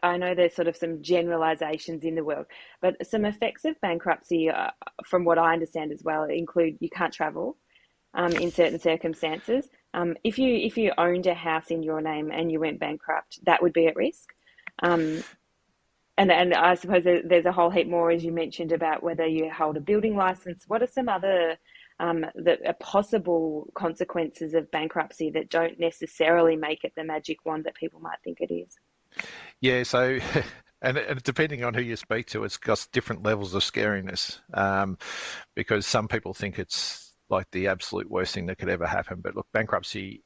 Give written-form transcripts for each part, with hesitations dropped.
I know there's sort of some generalizations in the world, but some effects of bankruptcy, from what I understand as well, include you can't travel in certain circumstances. If you owned a house in your name and you went bankrupt, that would be at risk. Um, and I suppose there's a whole heap more, as you mentioned, about whether you hold a building license. What are some other possible consequences of bankruptcy that don't necessarily make it the magic wand that people might think it is? Yeah, so and depending on who you speak to, it's got different levels of scariness. Because some people think it's like the absolute worst thing that could ever happen. But look, bankruptcy,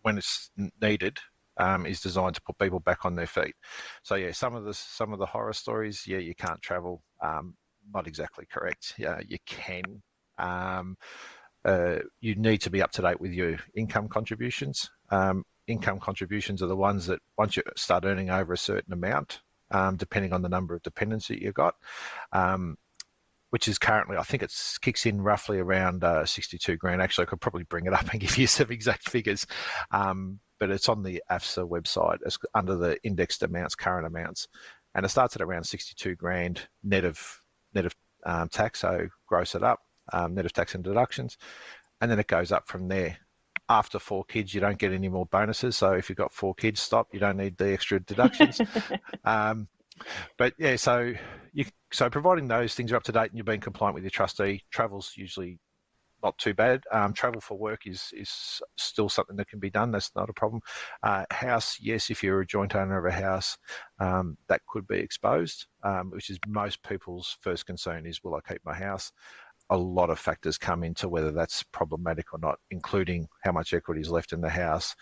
when it's needed, is designed to put people back on their feet. So yeah, some of the horror stories, yeah, you can't travel. Not exactly correct. Yeah, you can. Um, you need to be up to date with your income contributions. Income contributions are the ones that once you start earning over a certain amount, depending on the number of dependents that you've got, um, which is currently, I think it kicks in roughly around 62 grand. Actually, I could probably bring it up and give you some exact figures, but it's on the AFSA website. It's under the indexed amounts, current amounts, and it starts at around 62 grand net of tax. So gross it up, net of tax and deductions, and then it goes up from there. After 4 kids, you don't get any more bonuses. So if you've got 4 kids, stop. You don't need the extra deductions. Um, but yeah, so providing those things are up to date and you're being compliant with your trustee, travel's usually not too bad. Travel for work is still something that can be done. That's not a problem. House, yes, if you're a joint owner of a house, that could be exposed, which is most people's first concern is, will I keep my house? A lot of factors come into whether that's problematic or not, including how much equity is left in the house,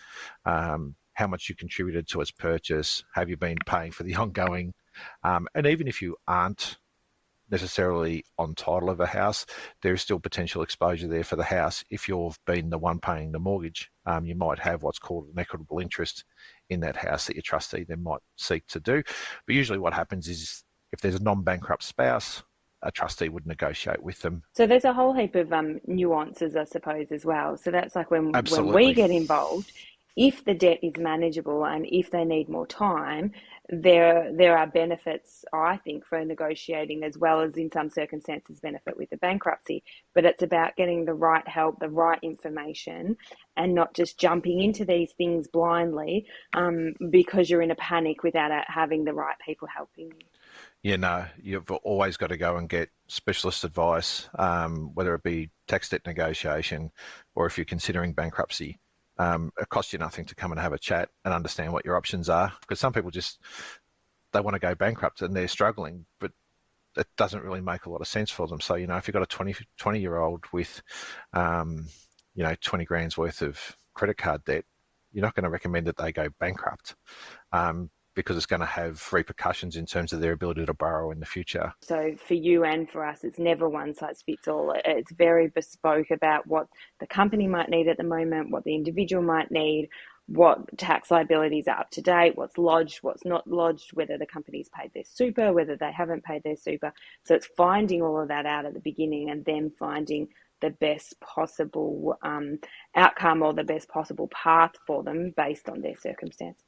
how much you contributed to its purchase, have you been paying for the ongoing, and even if you aren't necessarily on title of a house, there is still potential exposure there for the house. If you've been the one paying the mortgage, you might have what's called an equitable interest in that house that your trustee then might seek to do. But usually what happens is if there's a non-bankrupt spouse, a trustee would negotiate with them. So there's a whole heap of nuances, I suppose, as well. So that's like when we Absolutely. get involved, if the debt is manageable and if they need more time, there are benefits, I think, for negotiating as well as in some circumstances benefit with the bankruptcy. But it's about getting the right help, the right information, and not just jumping into these things blindly because you're in a panic without having the right people helping you. Yeah, no, you've always got to go and get specialist advice, whether it be tax debt negotiation or if you're considering bankruptcy. It costs you nothing to come and have a chat and understand what your options are. Because some people just, they want to go bankrupt and they're struggling, but it doesn't really make a lot of sense for them. So, if you've got a 20-year-old with, 20 grand's worth of credit card debt, you're not going to recommend that they go bankrupt. Because it's going to have repercussions in terms of their ability to borrow in the future. So for you and for us, it's never one size fits all. It's very bespoke about what the company might need at the moment, what the individual might need, what tax liabilities are up to date, what's lodged, what's not lodged, whether the company's paid their super, whether they haven't paid their super. So it's finding all of that out at the beginning and then finding the best possible outcome or the best possible path for them based on their circumstance.